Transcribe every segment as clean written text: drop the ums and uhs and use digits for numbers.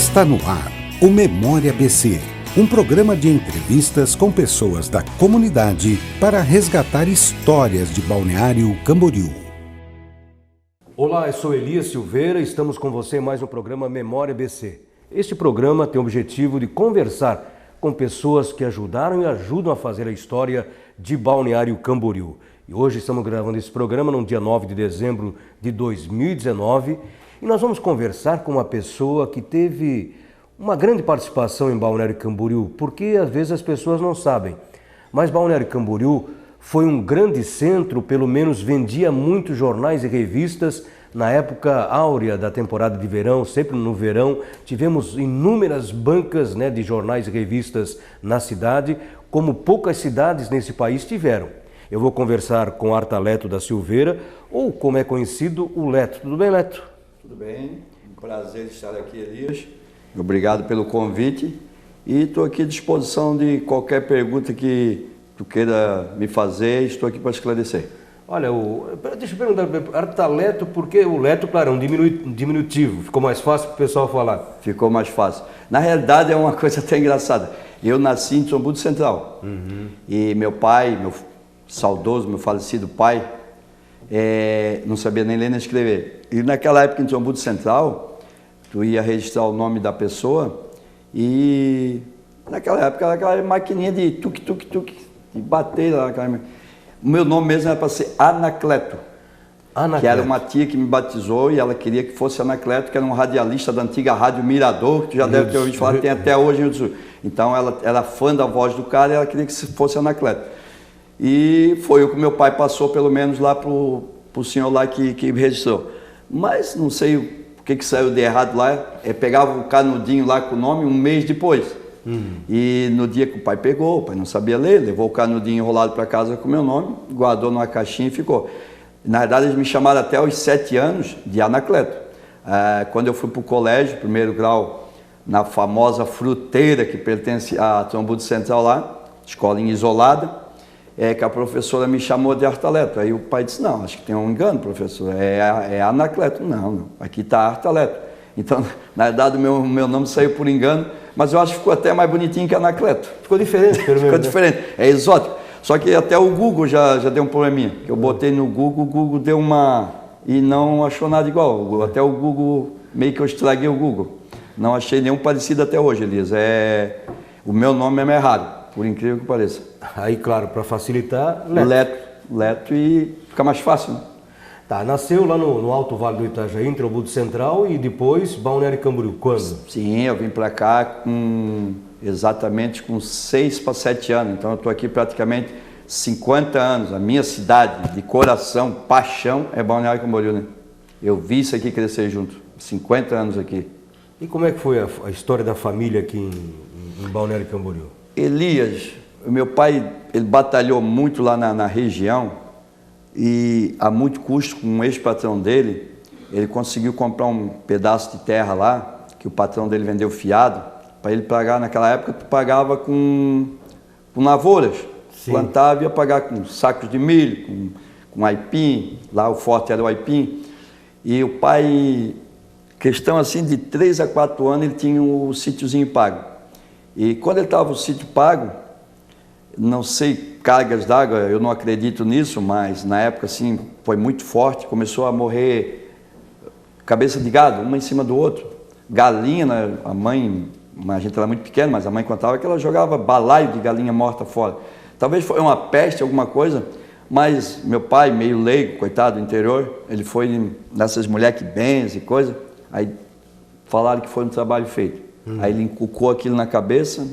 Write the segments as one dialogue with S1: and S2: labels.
S1: Está no ar o Memória BC, um programa de entrevistas com pessoas da comunidade para resgatar histórias de Balneário Camboriú.
S2: Olá, eu sou Elias Silveira e estamos com você em mais um programa Memória BC. Este programa tem o objetivo de conversar com pessoas que ajudaram e ajudam a fazer a história de Balneário Camboriú. E hoje estamos gravando esse programa no dia 9 de dezembro de 2019 e nós vamos conversar com uma pessoa que teve uma grande participação em Balneário Camboriú, porque às vezes as pessoas não sabem. Mas Balneário Camboriú foi um grande centro, pelo menos vendia muitos jornais e revistas. Na época áurea da temporada de verão, sempre no verão, tivemos inúmeras bancas de jornais e revistas na cidade, como poucas cidades nesse país tiveram. Eu vou conversar com Artaleto da Silveira, ou como é conhecido, o Leto. Tudo bem, Leto?
S3: Tudo bem, um prazer estar aqui, Elias. Obrigado pelo convite e estou aqui à disposição de qualquer pergunta que tu queira me fazer, estou aqui para esclarecer.
S2: Olha, deixa eu perguntar, Artaleto, porque o Leto, claro, é um diminutivo, ficou mais fácil para o pessoal falar.
S3: Ficou mais fácil. Na realidade é uma coisa até engraçada. Eu nasci em Trombudo Central e meu pai, meu saudoso, meu falecido pai, não sabia nem ler nem escrever. E naquela época em Trombudo Central, tu ia registrar o nome da pessoa e naquela época era aquela maquininha de tuque, de bater lá. O meu nome mesmo era para ser Anacleto, que era uma tia que me batizou e ela queria que fosse Anacleto, que era um radialista da antiga Rádio Mirador, que tu já deve ter ouvido falar, tem até hoje em Rio do Sul. Então ela era fã da voz do cara e ela queria que fosse Anacleto. E foi o que meu pai passou, pelo menos, lá pro senhor lá que registrou. Mas não sei o que saiu de errado lá, pegava o canudinho lá com o nome um mês depois. E no dia que o pai pegou, o pai não sabia ler, levou o canudinho enrolado para casa com o meu nome, guardou numa caixinha e ficou. Na verdade, eles me chamaram até aos 7 anos de Anacleto. Quando eu fui para o colégio, primeiro grau, na famosa fruteira que pertence à Trombudo Central lá, escolinha isolada, que a professora me chamou de Artaleto. Aí o pai disse, não, acho que tem um engano, professor, é Anacleto. Não, aqui está Artaleto. Então, na verdade, o meu nome saiu por engano, mas eu acho que ficou até mais bonitinho que Anacleto.
S2: Ficou diferente, pelo menos.
S3: Ficou diferente, é exótico. Só que até o Google já deu um probleminha. Que eu botei no Google, o Google deu uma... e não achou nada igual. Até o Google, meio que eu estraguei o Google. Não achei nenhum parecido até hoje, Elias. O meu nome é mais raro, por incrível que pareça.
S2: Aí, claro, para facilitar,
S3: Leto e fica mais fácil, né?
S2: Tá, nasceu lá no Alto Vale do Itajaí, em Trombudo Central, e depois Balneário Camboriú. Quando?
S3: Sim, eu vim para cá exatamente com 6 para 7 anos. Então eu estou aqui praticamente 50 anos. A minha cidade de coração, paixão, é Balneário Camboriú, né? Eu vi isso aqui crescer junto. 50 anos aqui.
S2: E como é que foi a história da família aqui em Balneário Camboriú?
S3: Elias, o meu pai, ele batalhou muito lá na região e a muito custo com um ex-patrão dele, ele conseguiu comprar um pedaço de terra lá, que o patrão dele vendeu fiado, para ele pagar. Naquela época tu pagava com lavouras. Sim. Plantava e ia pagar com sacos de milho, com aipim, lá o forte era o aipim. E o pai, questão assim de 3 a 4 anos, ele tinha o sítiozinho pago. E quando ele estava o sítio pago, não sei, cargas d'água, eu não acredito nisso, mas na época assim foi muito forte, começou a morrer cabeça de gado, uma em cima do outro. Galinha, né? A gente era muito pequeno, mas a mãe contava que ela jogava balaio de galinha morta fora. Talvez foi uma peste, alguma coisa, mas meu pai, meio leigo, coitado do interior, ele foi nessas mulheres que benze e coisa, aí falaram que foi um trabalho feito. Aí ele encucou aquilo na cabeça,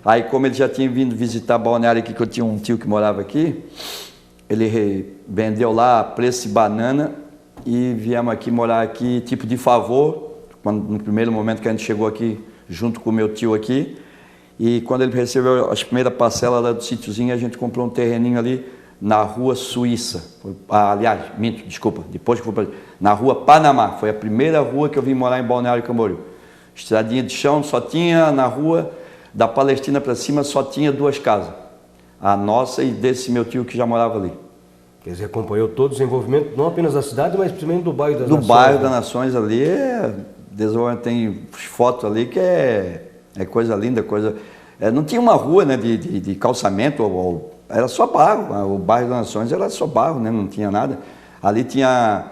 S3: Aí, como ele já tinha vindo visitar Balneário aqui, que eu tinha um tio que morava aqui, ele vendeu lá a preço de banana e viemos aqui morar aqui, tipo de favor, no primeiro momento que a gente chegou aqui, junto com o meu tio aqui. E quando ele recebeu as primeiras parcelas lá do sítiozinho, a gente comprou um terreninho ali na Rua Suíça. Depois que fui na Rua Panamá. Foi a primeira rua que eu vim morar em Balneário Camboriú. Estradinha de chão, só tinha na rua... Da Palestina para cima só tinha 2 casas, a nossa e desse meu tio que já morava ali.
S2: Quer dizer, acompanhou todo o desenvolvimento, não apenas da cidade, mas principalmente do bairro das Nações.
S3: Do bairro das Nações ali, tem fotos ali que é coisa linda, não tinha uma rua, né, de calçamento, era só barro, o bairro das Nações era só barro, né, não tinha nada. Ali tinha,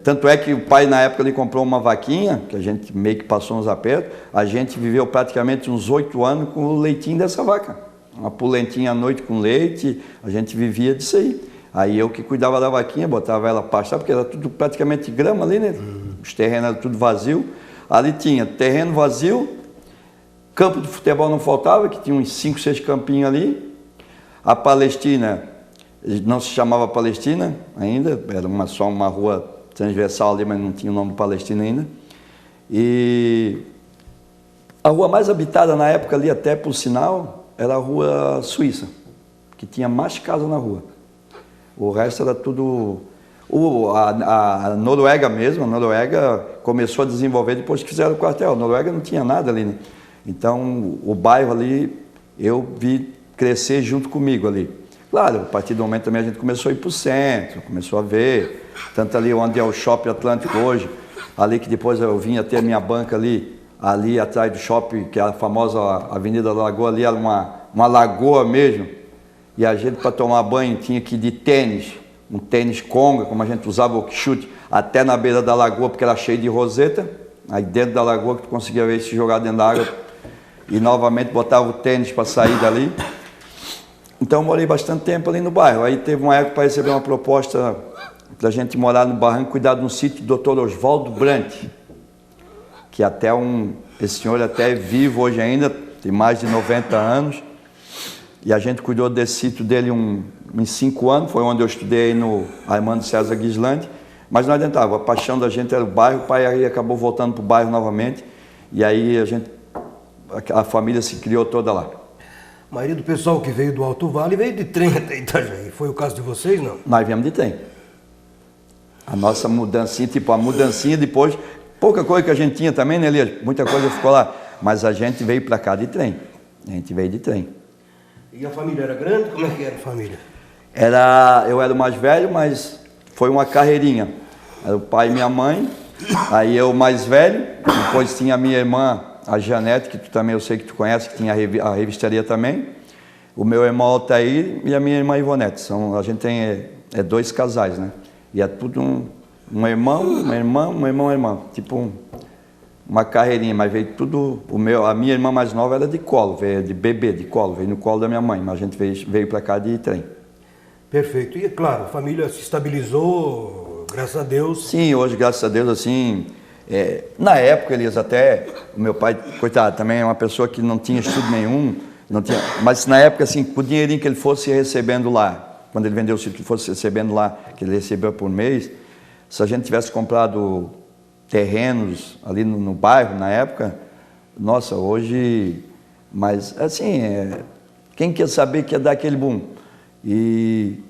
S3: tanto é que o pai na época ele comprou uma vaquinha, que a gente meio que passou uns apertos, a gente viveu praticamente uns 8 anos com o leitinho dessa vaca. Uma polentinha à noite com leite, a gente vivia disso aí. Aí eu que cuidava da vaquinha, botava ela pastar, porque era tudo praticamente grama ali, né? Os terrenos eram tudo vazio. Ali tinha terreno vazio, campo de futebol não faltava, que tinha uns 5, 6 campinhos ali. A Palestina, não se chamava Palestina ainda, era só uma rua transversal ali, mas não tinha o nome de Palestina ainda. E a rua mais habitada na época ali, até por sinal, era a Rua Suíça, que tinha mais casas na rua. O resto era tudo... A Noruega mesmo, a Noruega começou a desenvolver depois que fizeram o quartel. A Noruega não tinha nada ali, né? Então, o bairro ali, eu vi crescer junto comigo ali. Claro, a partir do momento também a gente começou a ir para o centro, começou a ver, tanto ali onde é o Shopping Atlântico hoje, ali que depois eu vinha ter a minha banca ali atrás do shopping, que é a famosa Avenida da Lagoa, ali era uma lagoa mesmo, e a gente para tomar banho tinha que ir de tênis, um tênis conga, como a gente usava o chute, até na beira da lagoa, porque era cheio de roseta, aí dentro da lagoa que tu conseguia ver se jogar dentro da água, e novamente botava o tênis para sair dali. Então eu morei bastante tempo ali no bairro. Aí teve uma época para receber uma proposta da gente morar no Barranco, cuidar de um sítio do Dr. Oswaldo Brant, que esse senhor até é vivo hoje ainda, tem mais de 90 anos, e a gente cuidou desse sítio dele uns 5 anos, foi onde eu estudei no Armando César Guislandi, mas não adiantava, a paixão da gente era o bairro, o pai aí acabou voltando para o bairro novamente, e aí a família se criou toda lá.
S2: A maioria do pessoal que veio do Alto Vale veio de trem até Itajaí. Foi o caso de vocês, não?
S3: Nós viemos de trem. A nossa mudancinha, a mudancinha depois, pouca coisa que a gente tinha também, né, Elias? Muita coisa ficou lá. Mas a gente veio para cá de trem. A gente veio de trem.
S2: E a família era grande? Como é que era a família?
S3: Eu era o mais velho, mas foi uma carreirinha. Era o pai e minha mãe, aí eu mais velho, depois tinha a minha irmã, a Janete, que tu também eu sei que tu conhece, que tinha a revistaria também, o meu irmão Altair e a minha irmã Ivonete. A gente tem 2 casais, né? E é tudo um irmão, uma irmã, um irmão, uma irmã. Tipo uma carreirinha, mas veio tudo... A minha irmã mais nova era de colo, veio de bebê, de colo, veio no colo da minha mãe, mas a gente veio para cá de trem.
S2: Perfeito. E, claro, a família se estabilizou, graças a Deus.
S3: Sim, hoje, graças a Deus, assim... na época, Elias, até o meu pai, coitado, também é uma pessoa que não tinha estudo nenhum, mas na época, assim, com o dinheirinho que ele fosse recebendo lá, quando ele vendeu o sítio, ele fosse recebendo lá, que ele recebeu por mês, se a gente tivesse comprado terrenos ali no bairro, na época, nossa, hoje, mas assim, quem quer saber que ia dar aquele boom? E,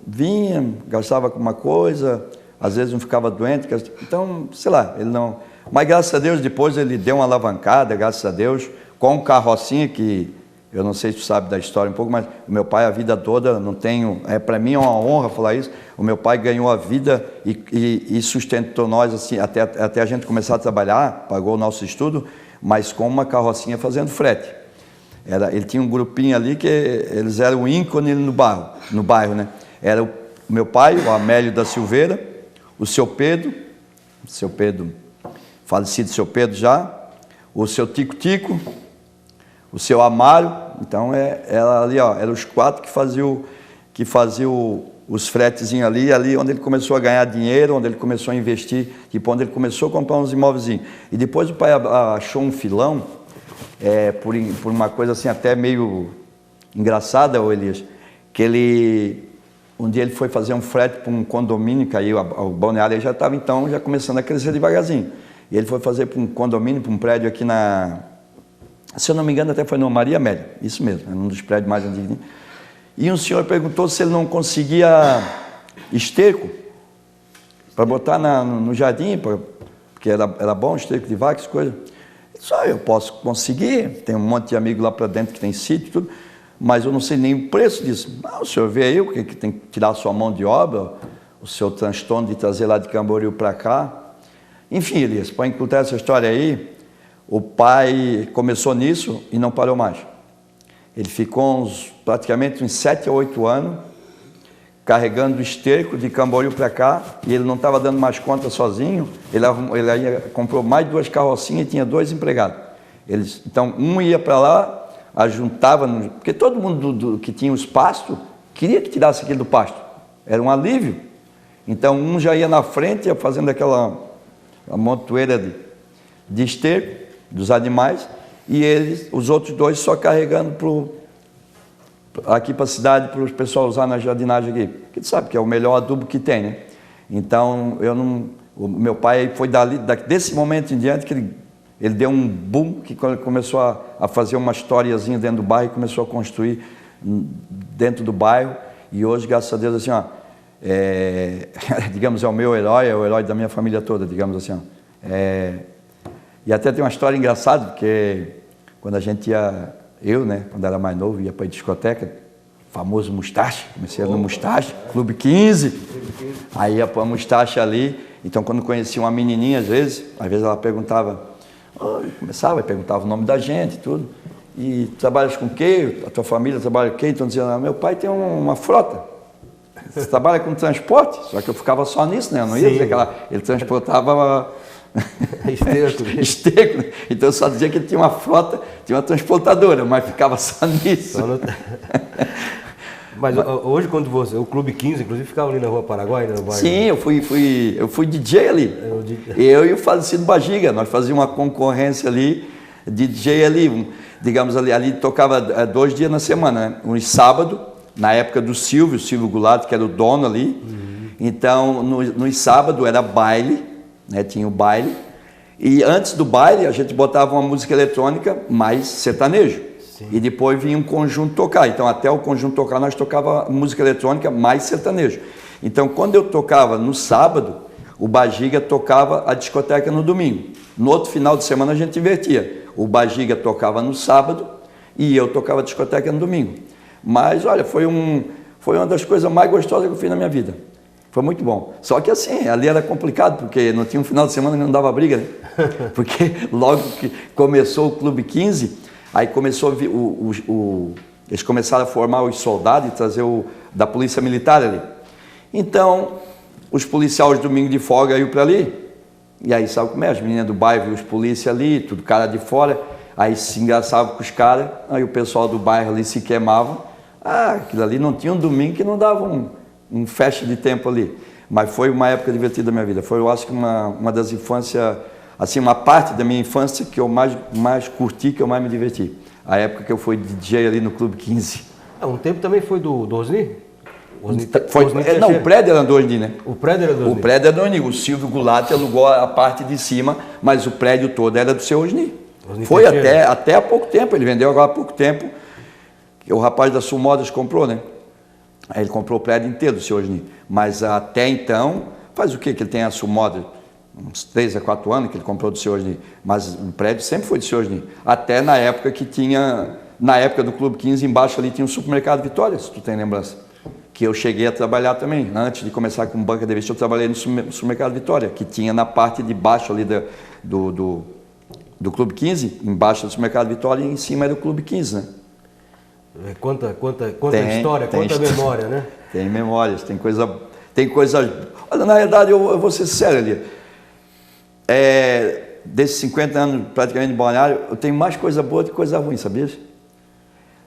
S3: vinha, gastava com uma coisa, às vezes não ficava doente, então, sei lá, ele não... Mas graças a Deus, depois ele deu uma alavancada, graças a Deus, com um carrocinha que, eu não sei se tu sabe da história um pouco, mas o meu pai a vida toda, para mim é uma honra falar isso, o meu pai ganhou a vida e sustentou nós, assim, até a gente começar a trabalhar, pagou o nosso estudo, mas com uma carrocinha fazendo frete. Ele tinha um grupinho ali que eles eram o ícone no bairro, né? Era o meu pai, o Amélio da Silveira, o seu Pedro, falecido seu Pedro já, o seu Tico-Tico, o seu Amário, então era ali, ó, eram os 4 que faziam os fretezinhos ali onde ele começou a ganhar dinheiro, onde ele começou a investir, onde ele começou a comprar uns imóveis. E depois o pai achou um filão, por uma coisa assim até meio engraçada, Elias, que um dia ele foi fazer um frete para um condomínio, que aí o balneário já estava então já começando a crescer devagarzinho. E ele foi fazer para um condomínio, para um prédio aqui se eu não me engano até foi no Maria Amélia, isso mesmo, um dos prédios mais antigos. E um senhor perguntou se ele não conseguia esterco para botar no jardim, porque era bom esterco de vaca, essas coisas. Só eu posso conseguir, tem um monte de amigo lá para dentro que tem sítio e tudo, mas eu não sei nem o preço disso. Não, o senhor vê aí o que tem que tirar a sua mão de obra, o seu transtorno de trazer lá de Camboriú para cá. Enfim, Elias, para encurtar essa história aí, o pai começou nisso e não parou mais. Ele ficou praticamente uns 7 a 8 anos carregando esterco de Camboriú para cá, e ele não estava dando mais conta sozinho. Ele comprou mais 2 carrocinhas e tinha 2 empregados. Então, um ia para lá, ajuntava, porque todo mundo que tinha os pastos queria que tirasse aquilo do pasto. Era um alívio. Então, um já ia na frente, ia fazendo aquela montoeira de esterco dos animais, e os outros 2 só carregando aqui para a cidade, para o pessoal usar na jardinagem aqui. Porque tu sabe que é o melhor adubo que tem, né? Então, o meu pai foi desse momento em diante que ele deu um boom, que começou a fazer uma historiazinha dentro do bairro, começou a construir dentro do bairro, e hoje, graças a Deus, assim, ó, digamos, é o meu herói, é o herói da minha família toda, digamos assim, ó. E até tem uma história engraçada, porque quando a gente ia, né, quando era mais novo, ia para a discoteca, famoso Mustache, comecei no Mustache, Clube 15, aí ia para a Mustache ali. Então, quando conhecia uma menininha, às vezes ela perguntava, começava e perguntava o nome da gente, tudo, e trabalhas com o quê? A tua família trabalha com o quê? Então dizia, meu pai tem uma frota, você trabalha com transporte? Só que eu ficava só nisso, né? Eu não ia dizer que ele transportava esterco. Então eu só dizia que ele tinha uma frota, tinha uma transportadora, mas ficava só nisso.
S2: Mas hoje, quando o Clube 15, inclusive, ficava ali na Rua Paraguai, né?
S3: Sim, eu fui DJ ali. Eu e o falecido Bagiga, nós fazíamos uma concorrência ali, de DJ ali, digamos ali tocava 2 dias na semana, né? Um sábado, na época do Silvio Goulart, que era o dono ali. Então, no sábado era baile, né? Tinha o baile, e antes do baile a gente botava uma música eletrônica mais sertanejo. Sim. E depois vinha um conjunto tocar. Então, até o conjunto tocar, nós tocava música eletrônica mais sertanejo. Então, quando eu tocava no sábado, o Bagiga tocava a discoteca no domingo. No outro final de semana a gente invertia. O Bagiga tocava no sábado e eu tocava a discoteca no domingo. Mas, olha, foi uma das coisas mais gostosas que eu fiz na minha vida. Foi muito bom. Só que assim, ali era complicado, porque não tinha um final de semana que não dava briga, né? Porque logo que começou o Clube 15, aí começou a vir eles começaram a formar os soldados e trazer da polícia militar ali. Então, os policiais domingo de folga iam para ali, e aí sabe como é? As meninas do bairro e os polícias ali, tudo cara de fora, aí se engraçavam com os caras, aí o pessoal do bairro ali se queimava. Aquilo ali não tinha um domingo que não dava um festa de tempo ali. Mas foi uma época divertida da minha vida. Foi, eu acho que uma das infâncias, assim, uma parte da minha infância que eu mais curti, que eu mais me diverti. A época que eu fui DJ ali no Clube 15.
S2: Um tempo também foi do Osni?
S3: Não, o prédio era do Osni, né?
S2: O prédio era do Osni?
S3: O prédio era do Osni. O Silvio Goulart alugou a parte de cima, mas o prédio todo era do seu Osni. Foi até há pouco tempo. Ele vendeu agora há pouco tempo. O rapaz da Sulmodas comprou, né? Aí ele comprou o prédio inteiro do seu Osni. Mas até então, faz o quê que ele tem a Sulmodas? Uns 3 a 4 anos que ele comprou do seu Osni. Mas o prédio sempre foi do seu Osni. Até na época que tinha, na época do Clube 15, embaixo ali tinha um supermercado Vitória, se tu tem lembrança. Que eu cheguei a trabalhar também. Antes de começar com banca de vista, eu trabalhei no supermercado Vitória, que tinha na parte de baixo ali do Clube 15, embaixo do supermercado Vitória, e em cima era o Clube 15, né?
S2: Conta história, conta memória, né?
S3: Tem memórias, tem coisa. Olha, na realidade, eu vou ser sincero ali. Desses 50 anos praticamente de Balneário, eu tenho mais coisa boa do que coisa ruim, sabias?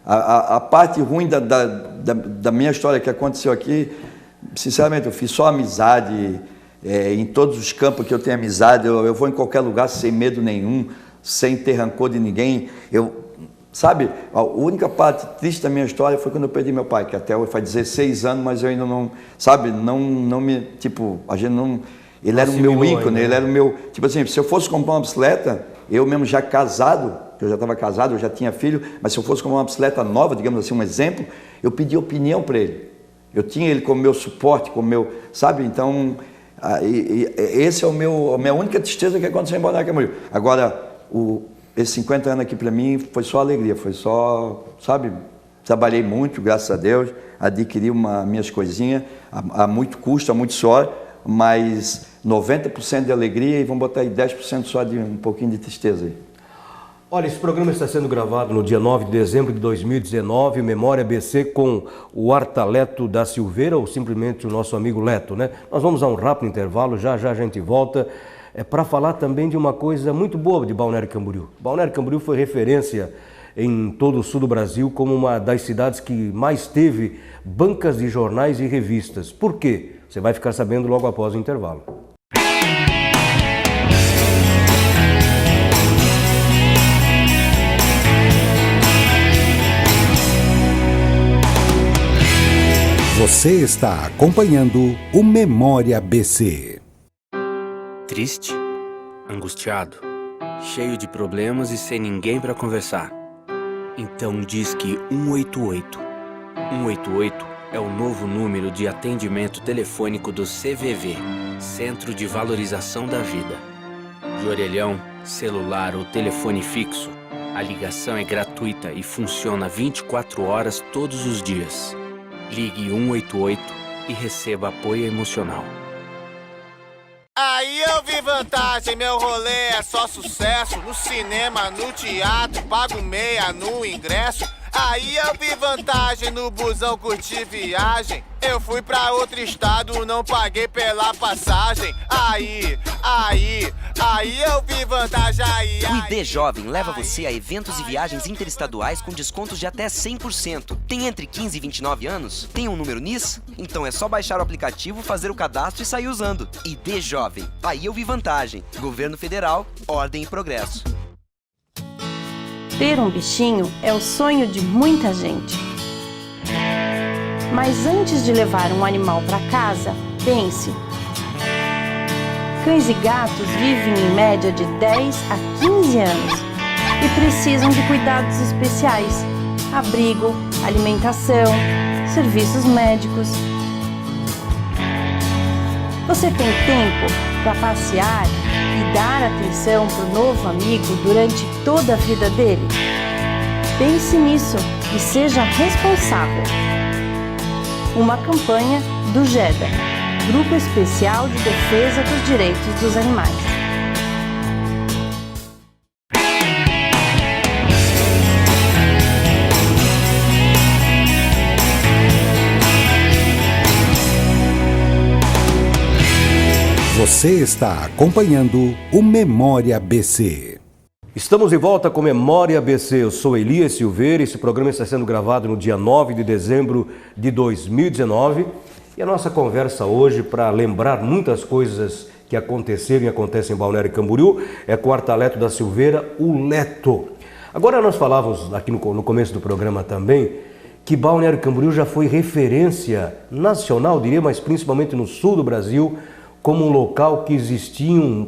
S3: A parte ruim da minha história que aconteceu aqui, sinceramente, eu fiz só amizade, em todos os campos que eu tenho amizade, eu vou em qualquer lugar sem medo nenhum, sem ter rancor de ninguém. Sabe, a única parte triste da minha história foi quando eu perdi meu pai, que até hoje faz 16 anos, mas eu ainda não, sabe, não me, tipo, a gente não, ele era o meu ícone, ele era o meu, tipo assim, se eu fosse comprar uma bicicleta, eu mesmo já casado, eu já estava casado, eu já tinha filho, mas se eu fosse comprar uma bicicleta nova, digamos assim, um exemplo, eu pedi opinião para ele, eu tinha ele como meu suporte, como meu, sabe, então, esse é a minha única tristeza que aconteceu em Balneário Camboriú. Agora, esses 50 anos aqui para mim foi só alegria, foi só, sabe, trabalhei muito, graças a Deus, adquiri minhas coisinhas, a muito custo, a muito suor. mas 90% de alegria e vamos botar aí 10% só de um pouquinho de tristeza aí.
S2: Olha, esse programa está sendo gravado no dia 9 de dezembro de 2019, Memória ABC com o Artaleto da Silveira, ou simplesmente o nosso amigo Leto, né? Nós vamos a um rápido intervalo, já a gente volta, para falar também de uma coisa muito boa de Balneário Camboriú. Balneário Camboriú foi referência em todo o sul do Brasil como uma das cidades que mais teve bancas de jornais e revistas. Por quê? Você vai ficar sabendo logo após o intervalo.
S1: Você está acompanhando o Memória ABC.
S4: Triste, angustiado, cheio de problemas e sem ninguém para conversar. Então disque 188. 188 é o novo número de atendimento telefônico do CVV, Centro de Valorização da Vida. De orelhão, celular ou telefone fixo, a ligação é gratuita e funciona 24 horas todos os dias. Ligue 188 e receba apoio emocional.
S5: Aí eu vi vantagem, meu rolê é só sucesso. No cinema, no teatro, pago meia no ingresso. Aí eu vi vantagem, no busão curti viagem. Eu fui pra outro estado, não paguei pela passagem. Aí eu vi vantagem,
S6: O ID Jovem leva você a eventos e viagens interestaduais com descontos de até 100%. Tem entre 15 e 29 anos? Tem um número NIS? Então é só baixar o aplicativo, fazer o cadastro e sair usando. ID Jovem, aí eu vi vantagem. Governo Federal, ordem e progresso.
S7: Ter um bichinho é o sonho de muita gente. Mas antes de levar um animal para casa, pense. Cães e gatos vivem em média de 10 a 15 anos e precisam de cuidados especiais, abrigo, alimentação, serviços médicos. Você tem tempo para passear e dar atenção para o novo amigo durante toda a vida dele? Pense nisso e seja responsável. Uma campanha do GEDA, Grupo Especial de Defesa dos Direitos dos Animais.
S1: Você está acompanhando o Memória ABC.
S2: Estamos de volta com Memória ABC. Eu sou Elias Silveira. Esse programa está sendo gravado no dia 9 de dezembro de 2019. E a nossa conversa hoje, para lembrar muitas coisas que aconteceram e acontecem em Balneário Camboriú, é com o Artaleto da Silveira, o Leto. Agora nós falávamos aqui no começo do programa também que Balneário Camboriú já foi referência nacional, diria, mas principalmente no sul do Brasil, como um local que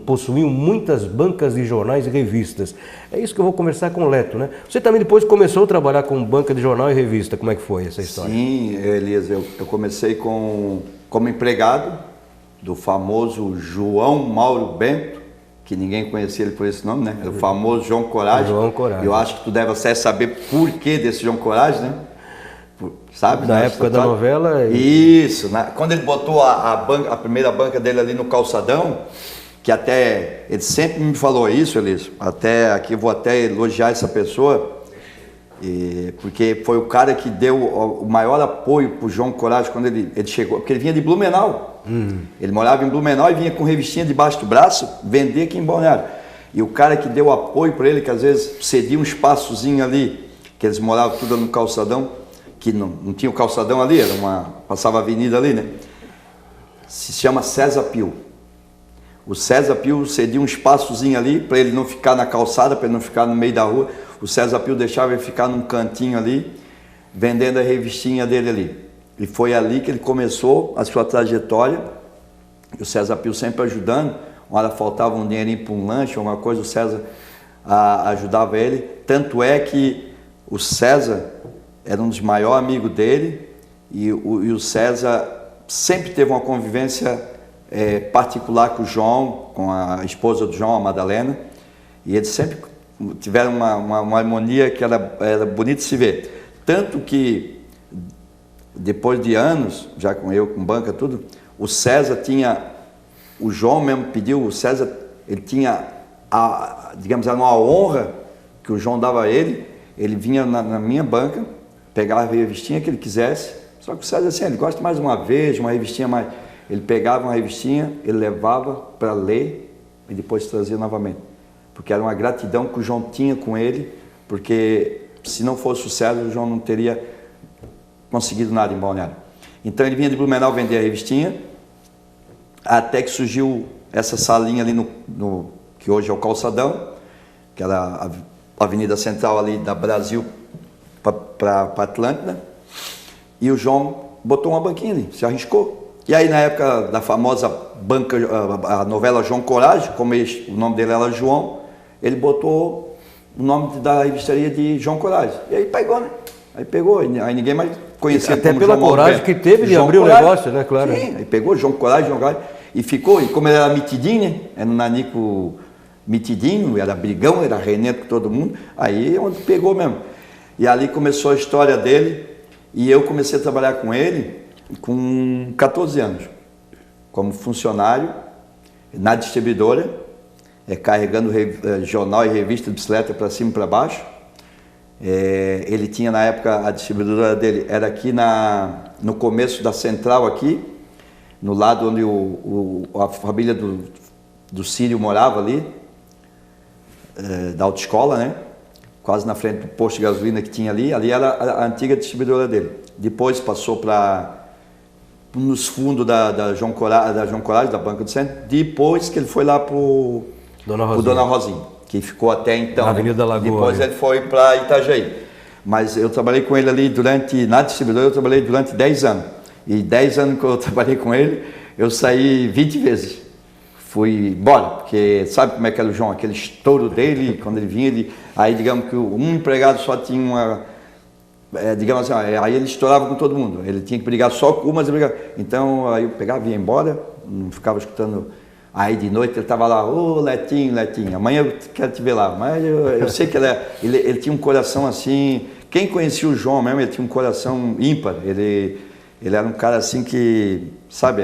S2: possuíam muitas bancas de jornais e revistas. É isso que eu vou conversar com o Leto, né? Você também depois começou a trabalhar com banca de jornal e revista. Como é que foi essa história?
S3: Sim, Elias, eu comecei como empregado do famoso João Mauro Bento, que ninguém conhecia ele por esse nome, né? O famoso João Coragem.
S2: João Coragem.
S3: Eu acho que tu deve até saber por que desse João Coragem, né? Sabe?
S2: Na época da novela.
S3: Isso, quando ele botou a primeira banca dele ali no calçadão, que até ele sempre me falou isso, Elias, até aqui vou até elogiar essa pessoa, porque foi o cara que deu o maior apoio pro João Coragem quando ele chegou, porque ele vinha de Blumenau. Ele morava em Blumenau e vinha com revistinha debaixo do braço vender aqui em Balneário. E o cara que deu apoio para ele, que às vezes cedia um espaçozinho ali, que eles moravam tudo no calçadão, que não tinha o calçadão ali, passava a avenida ali, né? Se chama César Pio. O César Pio cedia um espaçozinho ali para ele não ficar na calçada, para ele não ficar no meio da rua. O César Pio deixava ele ficar num cantinho ali, vendendo a revistinha dele ali. E foi ali que ele começou a sua trajetória. E o César Pio sempre ajudando. Uma hora faltava um dinheirinho para um lanche, alguma coisa, o César ajudava ele. Tanto é que o César era um dos maiores amigos dele, e o César sempre teve uma convivência particular com o João, com a esposa do João, a Madalena, e eles sempre tiveram uma harmonia que era bonito de se ver. Tanto que, depois de anos, já com banca tudo, o César tinha o João mesmo pediu, o César, ele tinha, digamos, era uma honra que o João dava a ele. Ele vinha na minha banca, pegava a revistinha que ele quisesse, só que o César, assim, ele gosta mais uma vez, uma revistinha mais... Ele pegava uma revistinha, ele levava para ler e depois trazia novamente. Porque era uma gratidão que o João tinha com ele, porque se não fosse o César, o João não teria conseguido nada em Balneário. Então ele vinha de Blumenau vender a revistinha, até que surgiu essa salinha ali no que hoje é o Calçadão, que era a avenida central ali da Brasil para Atlântida, e o João botou uma banquinha ali, se arriscou. E aí, na época da famosa banca, a novela João Coragem, como o nome dele era João, ele botou o nome da revistaria de João Coragem. E aí pegou, né? Aí pegou, aí ninguém mais conhecia.
S2: Até
S3: como
S2: pela
S3: João
S2: coragem
S3: Alberto.
S2: que teve de
S3: João
S2: abrir o
S3: Coragem.
S2: negócio, né? Claro.
S3: Sim, aí pegou João Coragem, e ficou. E como ele era mitidinho, né? Era um nanico mitidinho, era brigão, era renento com todo mundo, aí é onde pegou mesmo. E ali começou a história dele, e eu comecei a trabalhar com ele com 14 anos, como funcionário na distribuidora, carregando jornal e revista de bicicleta para cima e para baixo. Ele tinha na época, a distribuidora dele era aqui no começo da central aqui, no lado onde a família do Círio morava ali, da autoescola, né? Quase na frente do posto de gasolina que tinha ali era a antiga distribuidora dele. Depois passou nos fundos da João Coragem, da Banca do Centro, depois que ele foi lá pro Dona Rosinha, que ficou até então.
S2: Na Avenida da Lagoa.
S3: Depois ele foi para Itajaí. Mas eu trabalhei com ele ali na distribuidora, eu trabalhei durante 10 anos. E 10 anos que eu trabalhei com ele, eu saí 20 vezes. Fui embora, porque sabe como é que era o João? Aquele estouro dele, quando ele vinha, aí digamos que um empregado só tinha uma... digamos assim, aí ele estourava com todo mundo, ele tinha que brigar só com umas, então aí eu pegava e ia embora, não ficava escutando, aí de noite ele estava lá, ô Letinho, amanhã eu quero te ver lá, mas eu sei que ele tinha um coração assim, quem conhecia o João mesmo, ele tinha um coração ímpar, ele era um cara assim que, sabe,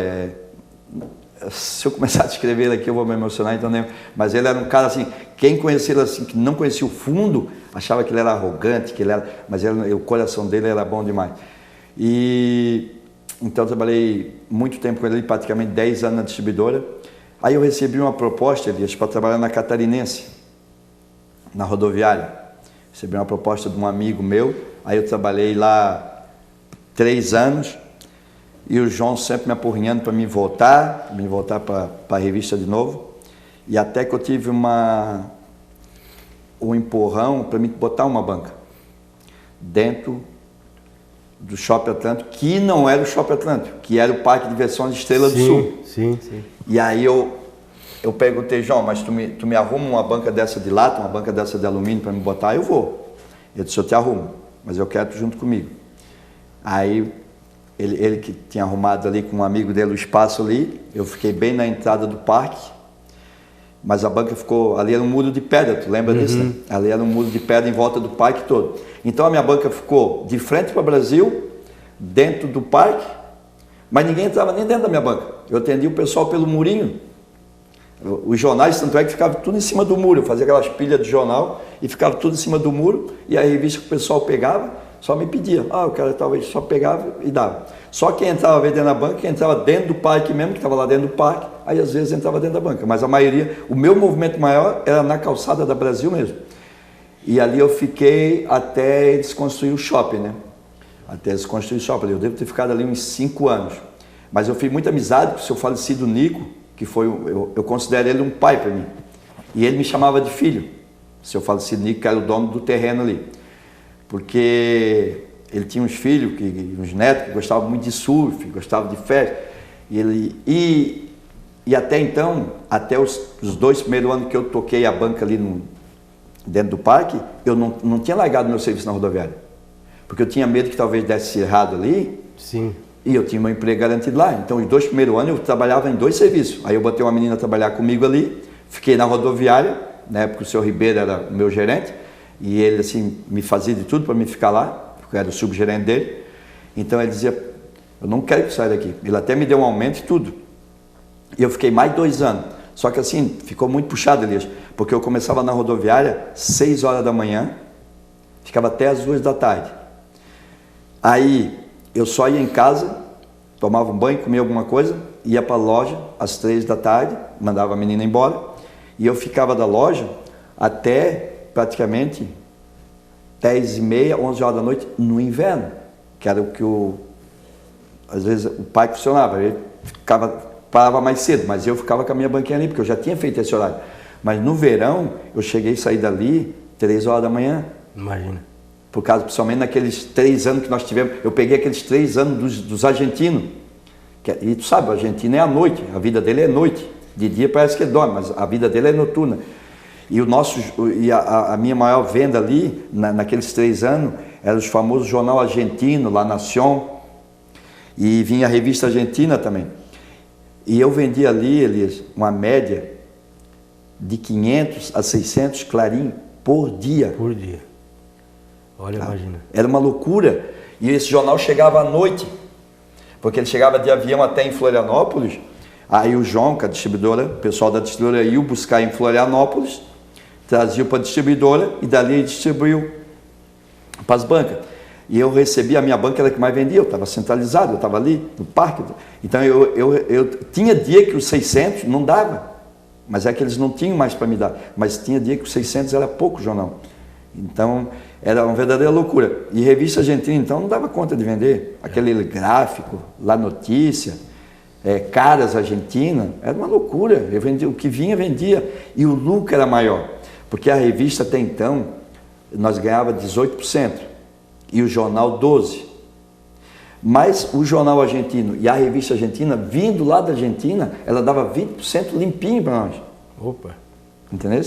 S3: se eu começar a descrever ele aqui eu vou me emocionar, então nem, mas ele era um cara assim, quem conhecia ele assim, que não conhecia o fundo, achava que ele era arrogante, mas o coração dele era bom demais. E então eu trabalhei muito tempo com ele, praticamente 10 anos na distribuidora. Aí eu recebi uma proposta, Elias, para trabalhar na Catarinense, na rodoviária. Recebi uma proposta de um amigo meu, aí eu trabalhei lá 3 anos, e o João sempre me apurrinhando para me voltar para a revista de novo. E até que eu tive um empurrão para me botar uma banca dentro do Shopping Atlântico, que não era o Shopping Atlântico, que era o Parque de Diversões Estrela do Sul.
S2: Sim.
S3: E aí eu perguntei, João, mas tu me arruma uma banca dessa de lata, uma banca dessa de alumínio para me botar? Eu vou. Eu disse, eu te arrumo, mas eu quero tu junto comigo. Aí ele que tinha arrumado ali com um amigo dele o espaço ali, eu fiquei bem na entrada do parque, mas a banca ficou, ali era um muro de pedra, tu lembra disso, né? Ali era um muro de pedra em volta do parque todo. Então a minha banca ficou de frente para o Brasil, dentro do parque, mas ninguém entrava nem dentro da minha banca. Eu atendia o pessoal pelo murinho. Os jornais, tanto é que ficava tudo em cima do muro. Eu fazia aquelas pilhas de jornal e ficava tudo em cima do muro, e a revista que o pessoal pegava, só me pedia, o cara talvez só pegava e dava. Só quem entrava dentro da banca, quem entrava dentro do parque mesmo, que estava lá dentro do parque, aí às vezes entrava dentro da banca. Mas a maioria, o meu movimento maior era na calçada da Brasil mesmo. E ali eu fiquei até eles construírem o shopping, né? Até eles construírem o shopping. Eu devo ter ficado ali uns 5 anos. Mas eu fiz muita amizade com o seu falecido Nico, que foi, eu considero ele um pai para mim. E ele me chamava de filho. O seu falecido Nico, que era o dono do terreno ali. Porque ele tinha uns filhos, uns netos que gostavam muito de surf, gostavam de festa. E até então, até os 2 primeiros anos que eu toquei a banca ali dentro do parque, eu não tinha largado meu serviço na rodoviária. Porque eu tinha medo que talvez desse errado ali.
S2: Sim.
S3: E eu tinha meu emprego garantido lá. Então, os 2 primeiros anos eu trabalhava em 2 serviços. Aí eu botei uma menina a trabalhar comigo ali, fiquei na rodoviária, na época o senhor Ribeiro era o meu gerente, e ele assim me fazia de tudo para mim ficar lá, porque eu era o subgerente dele. Então ele dizia, eu não quero que saia daqui. Ele até me deu um aumento e tudo. E eu fiquei mais 2 anos. Só que assim, ficou muito puxado, Elias, porque eu começava na rodoviária 6 horas da manhã, ficava até as 2 da tarde. Aí eu só ia em casa, tomava um banho, comia alguma coisa, ia para a loja às 3 da tarde, mandava a menina embora, e eu ficava da loja até praticamente 10h30, 11 horas da noite no inverno, que era o que às vezes o pai funcionava, ele parava mais cedo, mas eu ficava com a minha banquinha ali, porque eu já tinha feito esse horário. Mas no verão, eu cheguei a sair dali 3 horas da manhã.
S2: Imagina.
S3: Por causa, principalmente naqueles 3 anos que nós tivemos, eu peguei aqueles 3 anos dos argentinos. E tu sabe, o argentino é à noite, a vida dele é noite. De dia parece que ele dorme, mas a vida dele é noturna. E a minha maior venda ali, naqueles 3 anos, era os famosos jornal argentino, La Nación, e vinha a revista argentina também. E eu vendia ali, Elias, uma média de 500 a 600 clarim por dia.
S2: Por dia. Olha, imagina.
S3: Era uma loucura. E esse jornal chegava à noite, porque ele chegava de avião até em Florianópolis. Aí o João, que é a distribuidora, o pessoal da distribuidora ia buscar em Florianópolis, trazia para a distribuidora e dali distribuiu para as bancas. E eu recebia, a minha banca era a que mais vendia, eu estava centralizado, eu estava ali no parque. Então eu tinha dia que os 600 não dava, mas é que eles não tinham mais para me dar. Mas tinha dia que os 600 era pouco jornal. Então era uma verdadeira loucura. E revista argentina, então, não dava conta de vender. Aquele gráfico, La Notícia, Caras Argentina, era uma loucura. Eu vendia, o que vinha, vendia. E o lucro era maior, porque a revista até então, nós ganhava 18%. E o jornal 12%. Mas o jornal argentino e a revista argentina, vindo lá da Argentina, ela dava 20% limpinho para nós.
S2: Opa!
S3: Entendeu?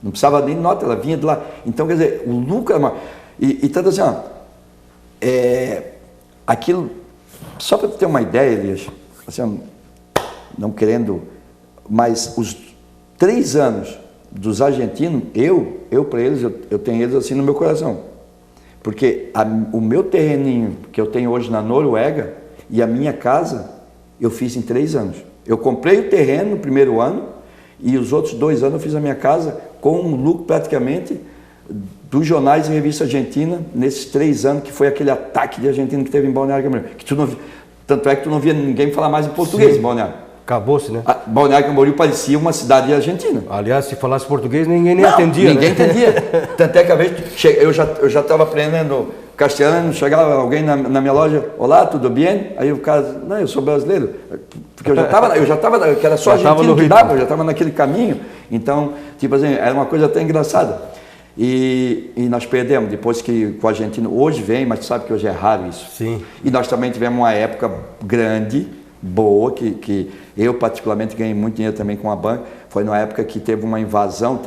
S3: Não precisava nem nota, ela vinha de lá. Então, quer dizer, o lucro era maior. E tanto assim, aquilo, só para ter uma ideia, Elias, assim, não querendo, mas os 3 anos dos argentinos, eu para eles, eu tenho eles assim no meu coração. Porque o meu terreninho que eu tenho hoje na Noruega e a minha casa, eu fiz em 3 anos. Eu comprei o terreno no primeiro ano e os outros 2 anos eu fiz a minha casa com um lucro praticamente dos jornais e revista argentina nesses 3 anos, que foi aquele ataque de argentino que teve em Balneário Camboriú. Tanto é que tu não via ninguém falar mais em português. Sim. Em Balneário.
S2: Acabou-se, né?
S3: Balneário Camboriú parecia uma cidade argentina.
S2: Aliás, se falasse português, ninguém nem entendia.
S3: Ninguém
S2: né?
S3: entendia. Tanto é que a vez eu já estava aprendendo castelhano, chegava alguém na minha loja, olá, tudo bem? Aí o cara, não, eu sou brasileiro. Porque eu já estava, que era só argentino que dava, eu já estava naquele caminho. Então, tipo assim, era uma coisa até engraçada. E nós perdemos, depois que com o argentino, hoje vem, mas tu sabe que hoje é raro isso.
S2: Sim.
S3: E nós também tivemos uma época grande, boa, que eu particularmente ganhei muito dinheiro também com a banca. Foi na época que teve uma invasão,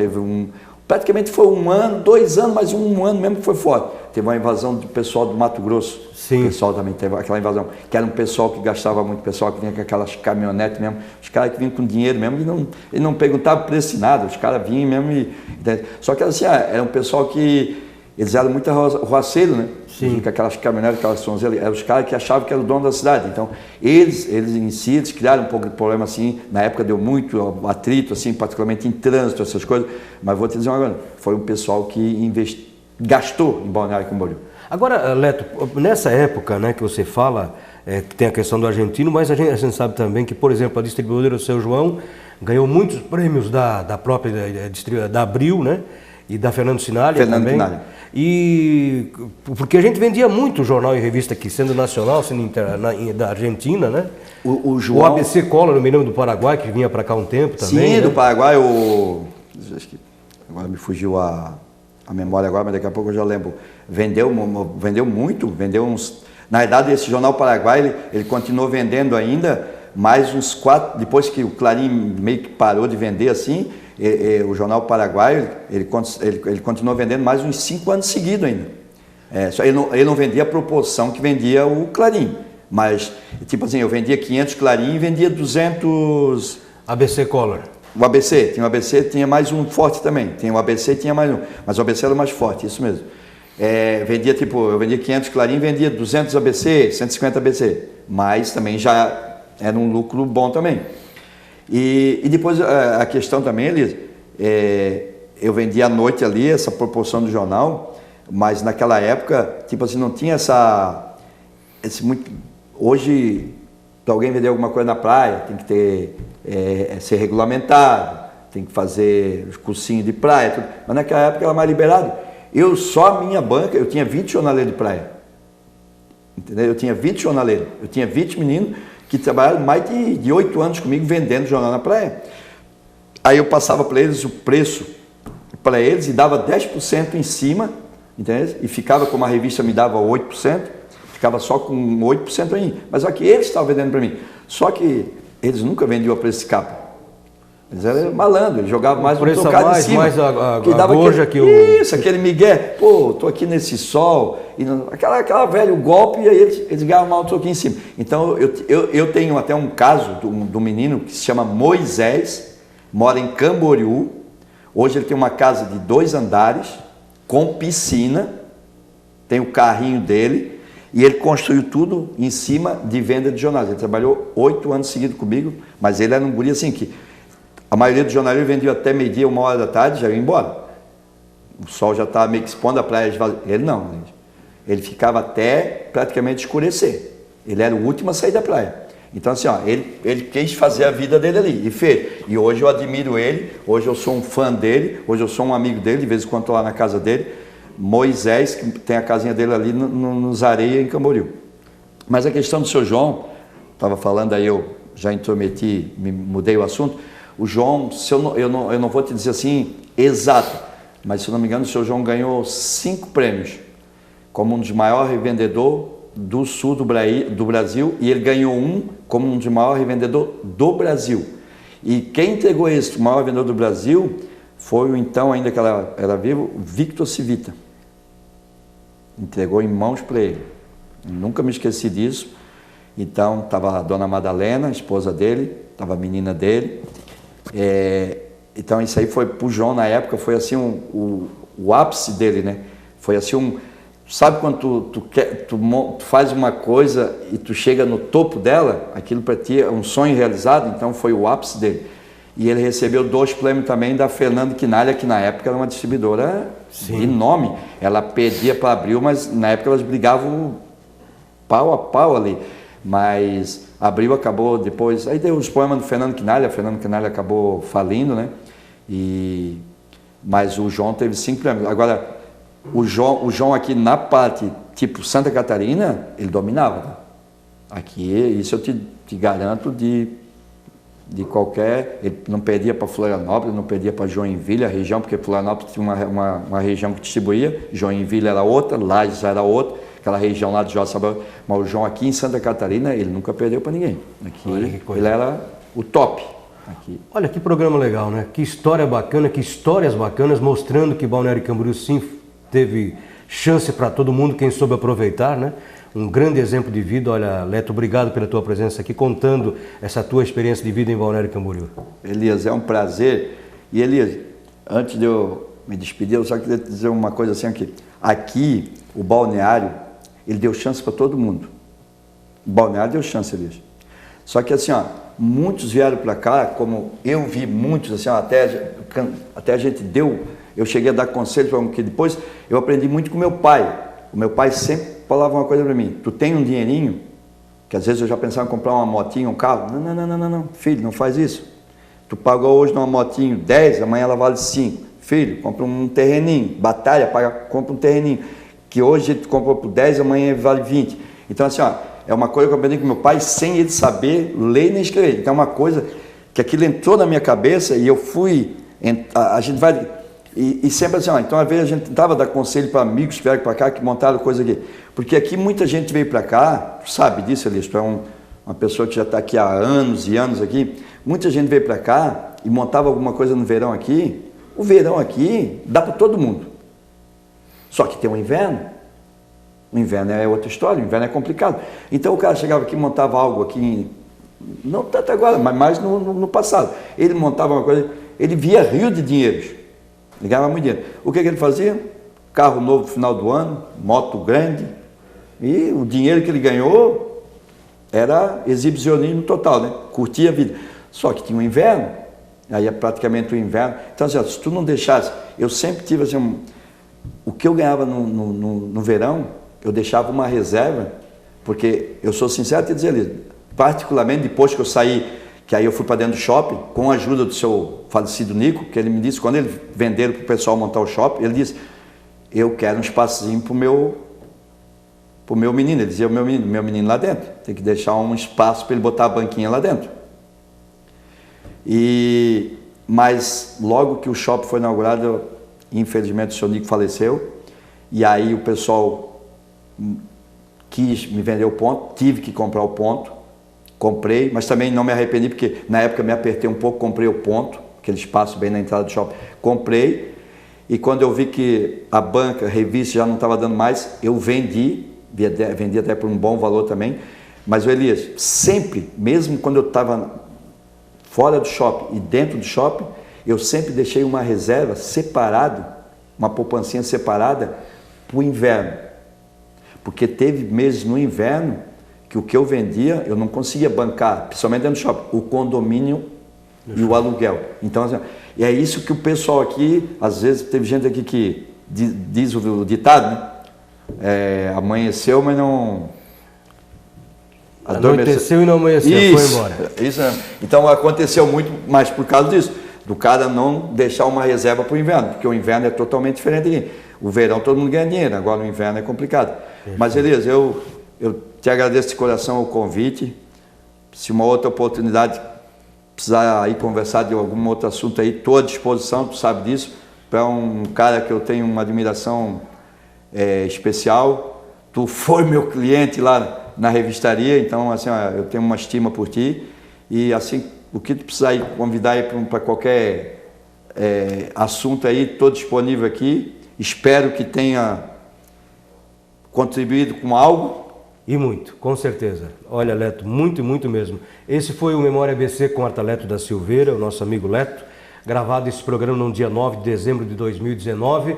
S3: praticamente foi 1 ano, 2 anos, mas 1 ano mesmo que foi forte. Teve uma invasão do pessoal do Mato Grosso.
S2: Sim.
S3: O pessoal também teve aquela invasão, que era um pessoal que gastava muito, pessoal que vinha com aquelas caminhonetes mesmo, os caras que vinham com dinheiro mesmo, e não perguntavam preço nada, os caras vinham mesmo só que assim, era um pessoal que eles eram muito roaceiros, né?
S2: Sim.
S3: Com aquelas caminhonetes, aquelas sonzeiras, eram os caras que achavam que era o dono da cidade. Então, eles em si, eles criaram um pouco de problema assim, na época deu muito atrito, assim, particularmente em trânsito, essas coisas, mas vou te dizer uma coisa, foi um pessoal que gastou em Balneário Camboriú.
S2: Agora, Leto, nessa época, né, que você fala, que tem a questão do argentino, mas a gente sabe também que, por exemplo, a distribuidora Seu João ganhou muitos prêmios da própria da Abril, né, e da Fernando Sinalha também. Sinalha. E porque a gente vendia muito jornal e revista aqui, sendo nacional, sendo da Argentina, né?
S3: O João...
S2: O ABC Collor, eu me lembro do Paraguai, que vinha para cá um tempo também.
S3: Sim,
S2: né?
S3: do Paraguai, acho que agora me fugiu a memória agora, mas daqui a pouco eu já lembro. Vendeu muito, vendeu uns... Na verdade, esse jornal Paraguai, ele continuou vendendo ainda mais uns 4... Depois que o Clarim meio que parou de vender assim, o jornal Paraguai, ele continuou vendendo mais uns 5 anos seguidos ainda. Ele não vendia a proporção que vendia o Clarim, mas, tipo assim, eu vendia 500 Clarim e vendia 200...
S2: ABC Collor.
S3: O ABC, tinha mais um forte também. Tem o ABC e tinha mais um, mas o ABC era mais forte, isso mesmo. Eu vendia 500 Clarim, vendia 200 ABC, 150 ABC, mas também já era um lucro bom também. E depois a questão também, Elias, eu vendia à noite ali, essa proporção do jornal, mas naquela época, tipo assim, não tinha hoje, para alguém vender alguma coisa na praia, tem que ser regulamentado, tem que fazer os cursinhos de praia, tudo. Mas naquela época era mais liberado. Só a minha banca, eu tinha 20 jornaleiros de praia. Entendeu? Eu tinha 20 jornaleiros, eu tinha 20 meninos que trabalharam mais de 8 anos comigo vendendo jornal na praia. Aí eu passava para eles o preço para eles e dava 10% em cima, entendeu? E ficava, como a revista me dava 8%, ficava só com 8% para mim. Mas só que eles estavam vendendo para mim. Só que eles nunca vendiam a preço de capa. Eles eram malandros, eles jogavam mais um trocado em cima.
S2: Mais a
S3: dava
S2: gorja
S3: Isso, aquele migué. Pô, tô aqui nesse sol. E aquela velho golpe, e aí eles ganhavam mal um troquinho em cima. Então, eu tenho até um caso de um menino que se chama Moisés, mora em Camboriú. Hoje ele tem uma casa de 2 andares, com piscina, tem o carrinho dele, e ele construiu tudo em cima de venda de jornais. Ele trabalhou 8 anos seguidos comigo, mas ele era um guri assim que a maioria dos jornaleiros vendiam até meio-dia, 1h da tarde, já ia embora. O sol já estava meio que expondo a praia. Ele não, gente. Ele ficava até praticamente escurecer. Ele era o último a sair da praia. Então, assim, ele quis fazer a vida dele ali, e fez. E hoje eu admiro ele, hoje eu sou um fã dele, hoje eu sou um amigo dele, de vez em quando estou lá na casa dele. Moisés, que tem a casinha dele ali nos Areias, em Camboriú. Mas a questão do seu João, estava falando aí, eu já intrometi, mudei o assunto. O João, eu não vou te dizer assim, exato, mas se eu não me engano, o seu João ganhou 5 prêmios, como um dos maiores revendedores do sul do Brasil, e ele ganhou como um dos maiores revendedores do Brasil. E quem entregou esse, o maior vendedor do Brasil, foi o então, ainda que ela era vivo, Victor Civita. Entregou em mãos para ele. Nunca me esqueci disso. Então, estava a dona Madalena, a esposa dele, estava a menina dele. Então, isso aí foi para o João, na época, foi assim o ápice dele, né? Foi assim sabe quando tu faz uma coisa e tu chega no topo dela, aquilo para ti é um sonho realizado, então foi o ápice dele. E ele recebeu 2 prêmios também da Fernando Quinalha, que na época era uma distribuidora de nome. Ela pedia para Abril, mas na época elas brigavam pau a pau ali. Mas Abril acabou depois, aí deu os poemas do Fernando Quinalha, Fernando Quinalha acabou falindo, né? Mas o João teve 5 prêmios. Agora, o João aqui na parte, tipo Santa Catarina, ele dominava. Tá? Aqui, isso eu te garanto de qualquer... Ele não perdia para Florianópolis, não perdia para Joinville, a região, porque Florianópolis tinha uma região que distribuía, Joinville era outra, Lages era outra, aquela região lá de Joaçaba. Mas o João aqui em Santa Catarina, ele nunca perdeu para ninguém. Aqui ele era o top. Aqui.
S2: Olha que programa legal, né? Que história bacana, que histórias bacanas, mostrando que Balneário Camboriú sim teve chance para todo mundo, quem soube aproveitar, né? Um grande exemplo de vida. Olha, Leto, obrigado pela tua presença aqui, contando essa tua experiência de vida em Balneário Camboriú.
S3: Elias, é um prazer. E Elias, antes de eu me despedir, eu só queria te dizer uma coisa assim aqui. Aqui, o Balneário, ele deu chance para todo mundo. O Balneário deu chance, Elias. Só que assim, muitos vieram para cá, como eu vi muitos, assim, até a gente deu... Eu cheguei a dar conselhos, porque depois eu aprendi muito com meu pai. O meu pai sempre falava uma coisa para mim: tu tem um dinheirinho, que às vezes eu já pensava em comprar uma motinha, um carro. Não, filho, não faz isso. Tu pagou hoje numa motinho 10, amanhã ela vale 5. Filho, compra um terreninho, batalha, compra um terreninho, que hoje tu comprou por 10, amanhã vale 20. Então assim, é uma coisa que eu aprendi com meu pai, sem ele saber ler nem escrever. Então é uma coisa que aquilo entrou na minha cabeça e eu fui... A gente vai... E sempre assim, então às vezes a gente tentava dar conselho para amigos que vieram para cá, que montaram coisa aqui. Porque aqui muita gente veio para cá, tu sabe disso, Elias, tu é uma pessoa que já está aqui há anos e anos aqui. Muita gente veio para cá e montava alguma coisa no verão aqui. O verão aqui dá para todo mundo. Só que tem o inverno. O inverno é outra história, o inverno é complicado. Então o cara chegava aqui e montava algo aqui, não tanto agora, mas mais no passado. Ele montava uma coisa, ele via rio de dinheiros. Ele ganhava muito dinheiro. O que ele fazia? Carro novo no final do ano, moto grande. E o dinheiro que ele ganhou era exibicionismo total, né? Curtia a vida. Só que tinha o inverno, aí é praticamente o inverno. Então, assim, se tu não deixasse... Eu sempre tive assim, o que eu ganhava no verão, eu deixava uma reserva, porque eu sou sincero te dizer ali, particularmente depois que eu saí, que aí eu fui para dentro do shopping, com a ajuda do seu falecido Nico, que ele me disse, quando ele venderam para o pessoal montar o shopping, ele disse, eu quero um espaçozinho para o meu menino. Ele dizia, meu menino lá dentro, tem que deixar um espaço para ele botar a banquinha lá dentro. Mas logo que o shopping foi inaugurado, infelizmente o seu Nico faleceu, e aí o pessoal quis me vender o ponto, tive que comprar o ponto, comprei, mas também não me arrependi, porque na época me apertei um pouco, comprei o ponto, aquele espaço bem na entrada do shopping, comprei, e quando eu vi que a banca, a revista já não estava dando mais, eu vendi até por um bom valor também, mas o Elias, sempre, mesmo quando eu estava fora do shopping e dentro do shopping, eu sempre deixei uma reserva separada, uma poupancinha separada para o inverno. Porque teve meses no inverno que o que eu vendia, eu não conseguia bancar, principalmente dentro do shopping, o condomínio e o aluguel. Então, assim, e é isso que o pessoal aqui, às vezes, teve gente aqui que diz o ditado, né? Amanheceu, mas não...
S2: Anoiteceu e não amanheceu, foi embora.
S3: Isso, então aconteceu muito, mas por causa disso, do cara não deixar uma reserva para o inverno, porque o inverno é totalmente diferente aqui. O verão todo mundo ganha dinheiro, agora o inverno é complicado. Mas Elias, eu te agradeço de coração o convite. Se uma outra oportunidade precisar ir conversar de algum outro assunto aí, estou à disposição, tu sabe disso. Tu é um cara que eu tenho uma admiração especial. Tu foi meu cliente lá na revistaria, então assim, eu tenho uma estima por ti. E assim, o que tu precisar ir convidar aí para qualquer assunto aí, estou disponível aqui. Espero que tenha contribuído com algo.
S2: E muito, com certeza. Olha, Leto, muito e muito mesmo. Esse foi o Memória ABC com Artaleto da Silveira, o nosso amigo Leto, gravado esse programa no dia 9 de dezembro de 2019.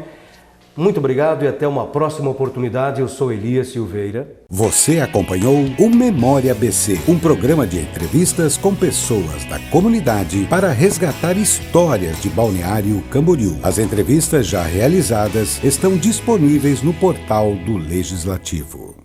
S2: Muito obrigado e até uma próxima oportunidade. Eu sou Elias Silveira.
S1: Você acompanhou o Memória ABC, um programa de entrevistas com pessoas da comunidade para resgatar histórias de Balneário Camboriú. As entrevistas já realizadas estão disponíveis no portal do Legislativo.